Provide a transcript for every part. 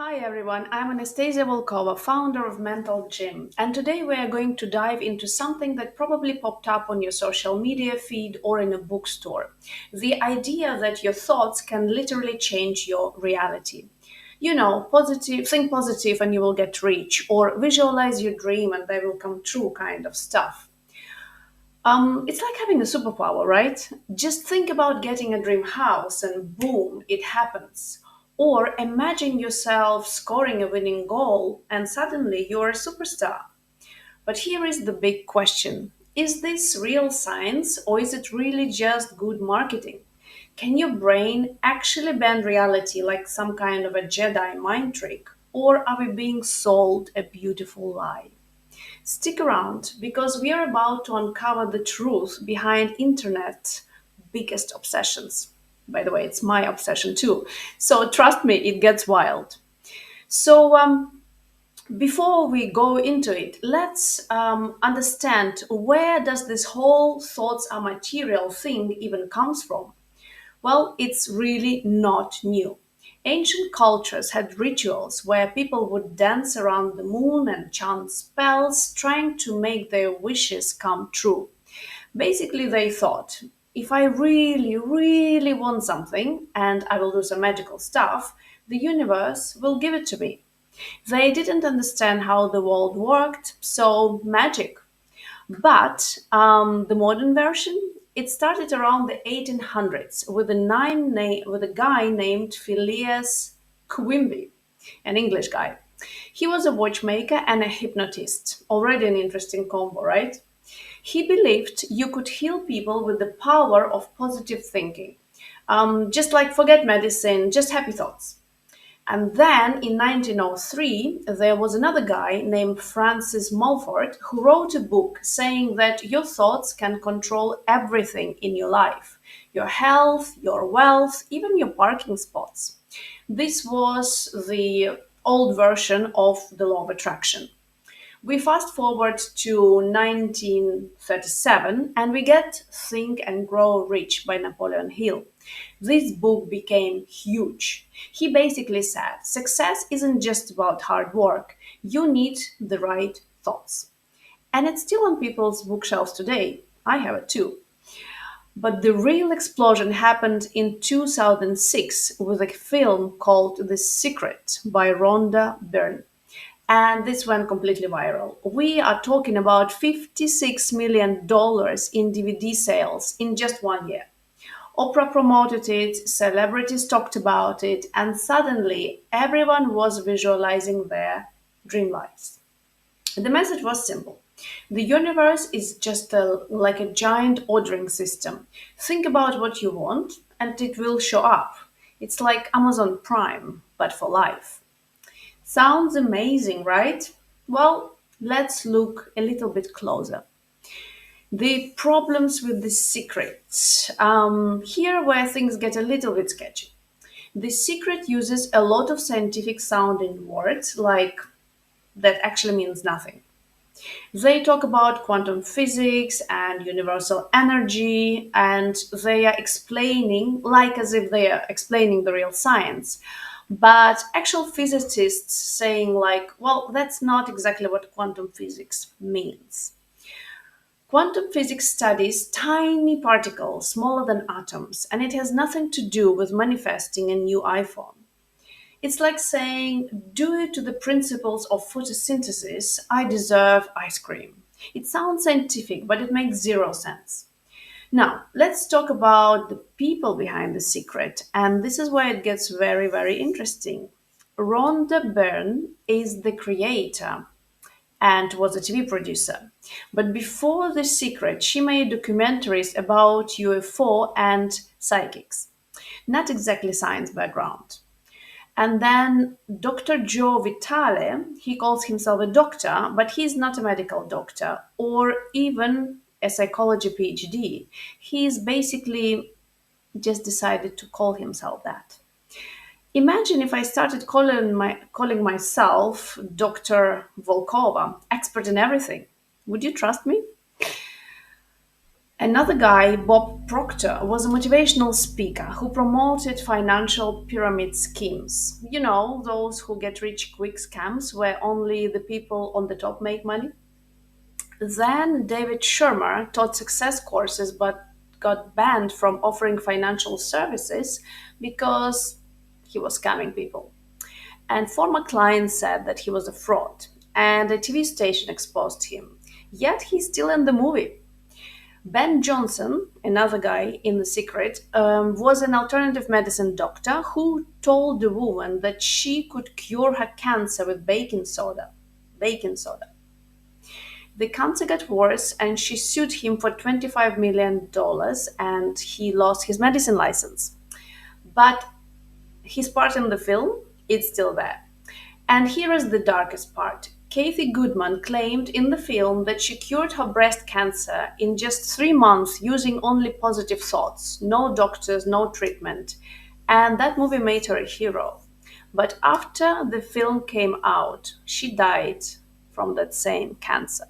Hi everyone, I'm Anastasia Volkova, founder of Mental Gym, and today we are going to dive into something that probably popped up on your social media feed or in a bookstore. The idea that your thoughts can literally change your reality. Think positive and you will get rich, or visualize your dream and they will come true kind of stuff. It's like having a superpower, right? Just think about getting a dream house and boom, it happens. Or imagine yourself scoring a winning goal and suddenly you're a superstar. But here is the big question. Is this real science or is it really just good marketing? Can your brain actually bend reality like some kind of a Jedi mind trick? Or are we being sold a beautiful lie? Stick around because we are about to uncover the truth behind internet biggest obsessions. By the way, it's my obsession too. So trust me, it gets wild. So before we go into it, let's understand where does this whole thoughts are material thing even comes from. Well, it's really not new. Ancient cultures had rituals where people would dance around the moon and chant spells, trying to make their wishes come true. Basically, they thought if I really, really want something and I will do some magical stuff, the universe will give it to me. They didn't understand how the world worked, so magic. But the modern version, it started around the 1800s with with a guy named Phileas Quimby, an English guy. He was a watchmaker and a hypnotist. Already an interesting combo, right? He believed you could heal people with the power of positive thinking. Just like forget medicine, just happy thoughts. And then in 1903, there was another guy named Francis Mulford who wrote a book saying that your thoughts can control everything in your life, your health, your wealth, even your parking spots. This was the old version of the law of attraction. We fast forward to 1937 and we get Think and Grow Rich by Napoleon Hill. This book became huge. He basically said success isn't just about hard work, you need the right thoughts. And it's still on people's bookshelves today. I have it too. But the real explosion happened in 2006 with a film called The Secret by Rhonda Byrne, and this went completely viral. We are talking about $56 million dollars in DVD sales in just 1 year. Oprah promoted it, celebrities talked about it, and suddenly everyone was visualizing their dream lives. The message was simple. The universe is just like a giant ordering system. Think about what you want, and it will show up. It's like Amazon Prime, but for life. Sounds amazing, right? Well, let's look a little bit closer. The problems with the secret. Here where things get a little bit sketchy. The secret uses a lot of scientific sounding words like that actually means nothing. They talk about quantum physics and universal energy, and they are explaining, like as if they are explaining the real science. But actual physicists saying, like, well, that's not exactly what quantum physics means. Quantum physics studies tiny particles smaller than atoms, and it has nothing to do with manifesting a new iPhone. It's like saying, due to the principles of photosynthesis, I deserve ice cream. It sounds scientific, but it makes zero sense. Now, let's talk about the people behind the secret, and this is where it gets very, very interesting. Rhonda Byrne is the creator and was a TV producer. But before The Secret, she made documentaries about UFO and psychics. Not exactly science background. And then Dr. Joe Vitale, he calls himself a doctor, but he's not a medical doctor or even a psychology PhD. He's basically just decided to call himself that. Imagine if I started calling myself Dr. Volkova, expert in everything. Would you trust me? Another guy, Bob Proctor, was a motivational speaker who promoted financial pyramid schemes. You know, those who get rich quick scams where only the people on the top make money. Then David Schirmer taught success courses but got banned from offering financial services because he was scamming people. And former clients said that he was a fraud, and a TV station exposed him. Yet he's still in the movie. Ben Johnson, another guy in The Secret, was an alternative medicine doctor who told a woman that she could cure her cancer with baking soda. Baking soda. The cancer got worse, and she sued him for $25 million, and he lost his medicine license. But his part in the film is still there. And here is the darkest part. Kathy Goodman claimed in the film that she cured her breast cancer in just 3 months using only positive thoughts, no doctors, no treatment. And that movie made her a hero. But after the film came out, she died from that same cancer.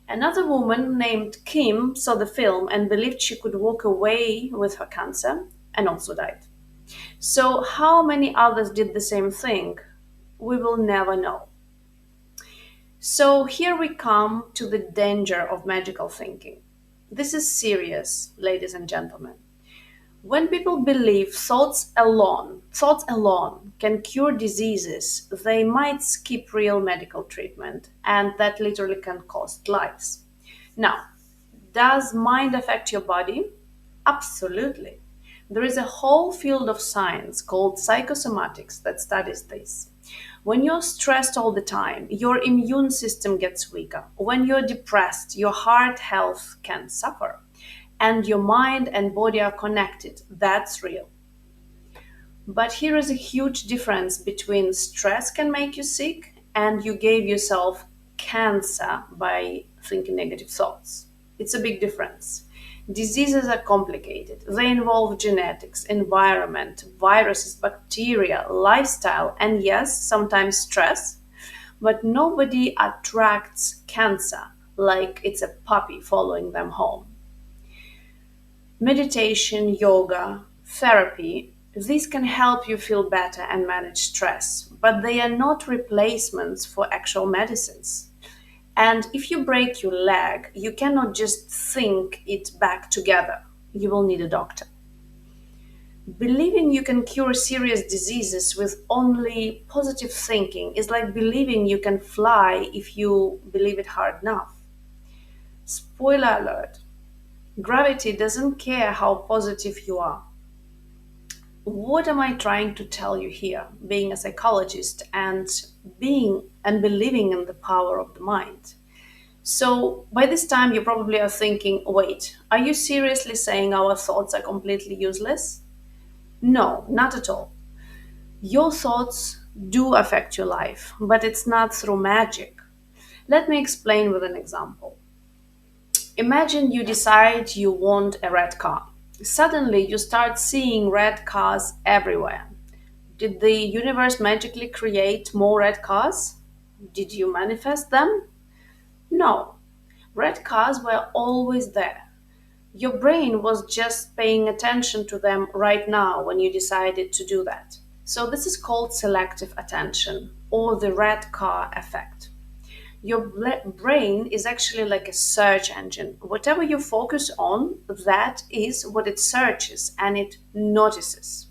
Another woman named Kim saw the film and believed she could walk away with her cancer and also died. So, how many others did the same thing? We will never know. So, here we come to the danger of magical thinking. This is serious, ladies and gentlemen. When people believe thoughts alone can cure diseases, they might skip real medical treatment, and that literally can cost lives. Now, does mind affect your body? Absolutely. There is a whole field of science called psychosomatics that studies this. When you're stressed all the time, your immune system gets weaker. When you're depressed, your heart health can suffer. And your mind and body are connected. That's real. But here is a huge difference between stress can make you sick and you gave yourself cancer by thinking negative thoughts. It's a big difference. Diseases are complicated. They involve genetics, environment, viruses, bacteria, lifestyle, and yes, sometimes stress. But nobody attracts cancer like it's a puppy following them home. Meditation, yoga, therapy, these can help you feel better and manage stress, but they are not replacements for actual medicines. And if you break your leg, you cannot just think it back together. You will need a doctor. Believing you can cure serious diseases with only positive thinking is like believing you can fly if you believe it hard enough. Spoiler alert, gravity doesn't care how positive you are. What am I trying to tell you here, being a psychologist and being and believing in the power of the mind? So, by this time, you probably are thinking, wait, are you seriously saying our thoughts are completely useless? No, not at all. Your thoughts do affect your life, but it's not through magic. Let me explain with an example. Imagine you decide you want a red car. Suddenly, you start seeing red cars everywhere. Did the universe magically create more red cars? Did you manifest them? No. Red cars were always there. Your brain was just paying attention to them right now when you decided to do that. So, this is called selective attention or the red car effect. Your brain is actually like a search engine. Whatever you focus on, that is what it searches and it notices.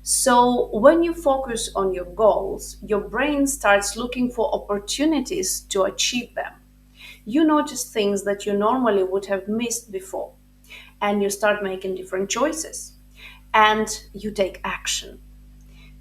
So, when you focus on your goals, your brain starts looking for opportunities to achieve them. You notice things that you normally would have missed before, and you start making different choices, and you take action.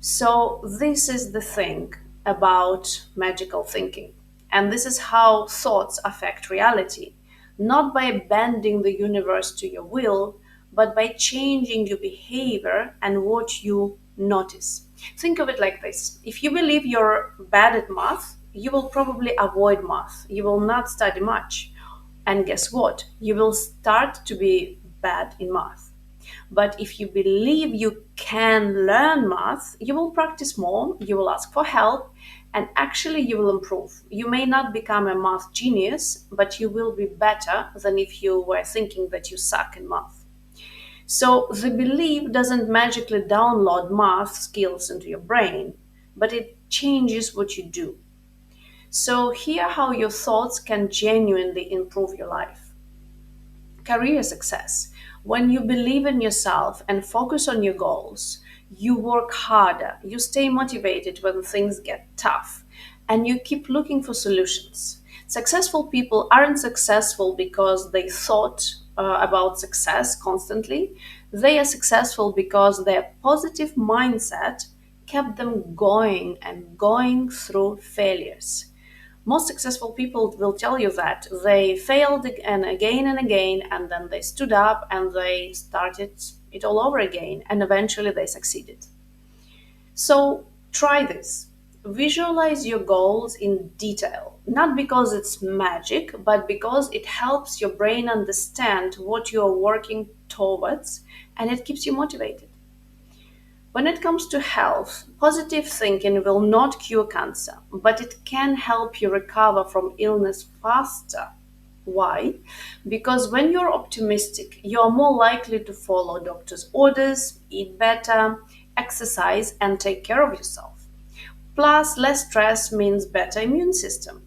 So, this is the thing about magical thinking. And this is how thoughts affect reality, not by bending the universe to your will, but by changing your behavior and what you notice. Think of it like this: if you believe you're bad at math, you will probably avoid math. You will not study much. And guess what? You will start to be bad in math. But if you believe you can learn math, you will practice more, you will ask for help, and actually you will improve. You may not become a math genius, but you will be better than if you were thinking that you suck in math. So the belief doesn't magically download math skills into your brain, but it changes what you do. So here how your thoughts can genuinely improve your life. Career success. When you believe in yourself and focus on your goals, you work harder, you stay motivated when things get tough, and you keep looking for solutions. Successful people aren't successful because they thought about success constantly. They are successful because their positive mindset kept them going and going through failures. Most successful people will tell you that they failed and again, and then they stood up and they started it all over again, and eventually they succeeded. So try this. Visualize your goals in detail, not because it's magic, but because it helps your brain understand what you're working towards and it keeps you motivated. When it comes to health, positive thinking will not cure cancer, but it can help you recover from illness faster. Why? Because when you're optimistic, you're more likely to follow doctor's orders, eat better, exercise, and take care of yourself. Plus, less stress means better immune system.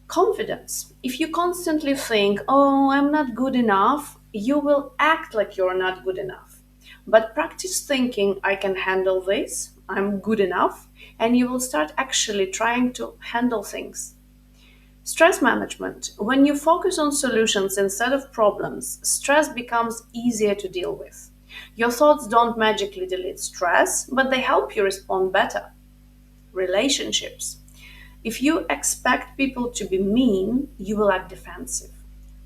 Confidence. If you constantly think, oh, I'm not good enough, you will act like you're not good enough. But practice thinking, I can handle this, I'm good enough, and you will start actually trying to handle things. Stress management. When you focus on solutions instead of problems, stress becomes easier to deal with. Your thoughts don't magically delete stress, but they help you respond better. Relationships. If you expect people to be mean, you will act defensive.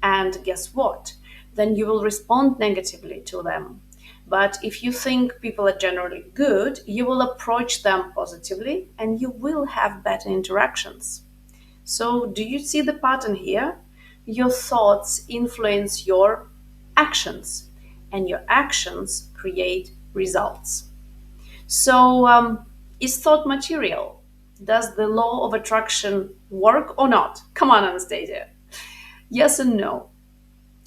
And guess what? Then you will respond negatively to them. But if you think people are generally good, you will approach them positively and you will have better interactions. So, do you see the pattern here? Your thoughts influence your actions, and your actions create results. So, is thought material? Does the law of attraction work or not? Come on, Anastasia. Yes and no.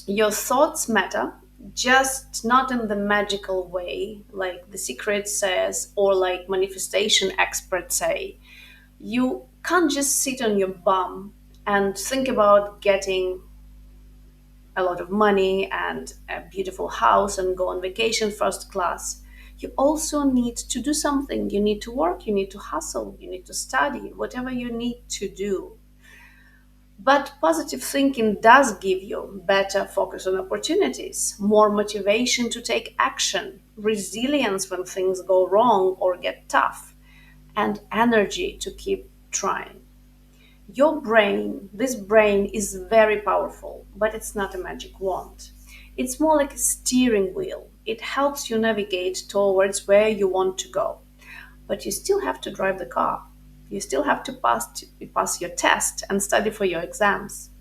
Your thoughts matter, just not in the magical way, like The Secret says, or like manifestation experts say. You can't just sit on your bum and think about getting a lot of money and a beautiful house and go on vacation first class. You also need to do something. You need to work, you need to hustle, you need to study, whatever you need to do. But positive thinking does give you better focus on opportunities, more motivation to take action, resilience when things go wrong or get tough, and energy to keep trying. Your brain, this brain is very powerful, but it's not a magic wand. It's more like a steering wheel. It helps you navigate towards where you want to go. But you still have to drive the car. You still have to pass your test and study for your exams.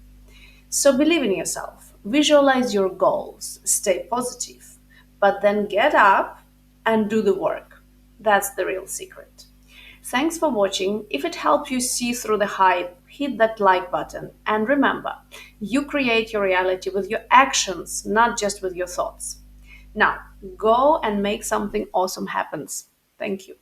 So believe in yourself, visualize your goals, stay positive, but then get up and do the work. That's the real secret. Thanks for watching. If it helped you see through the hype, hit that like button. And remember, you create your reality with your actions, not just with your thoughts. Now, go and make something awesome happen. Thank you.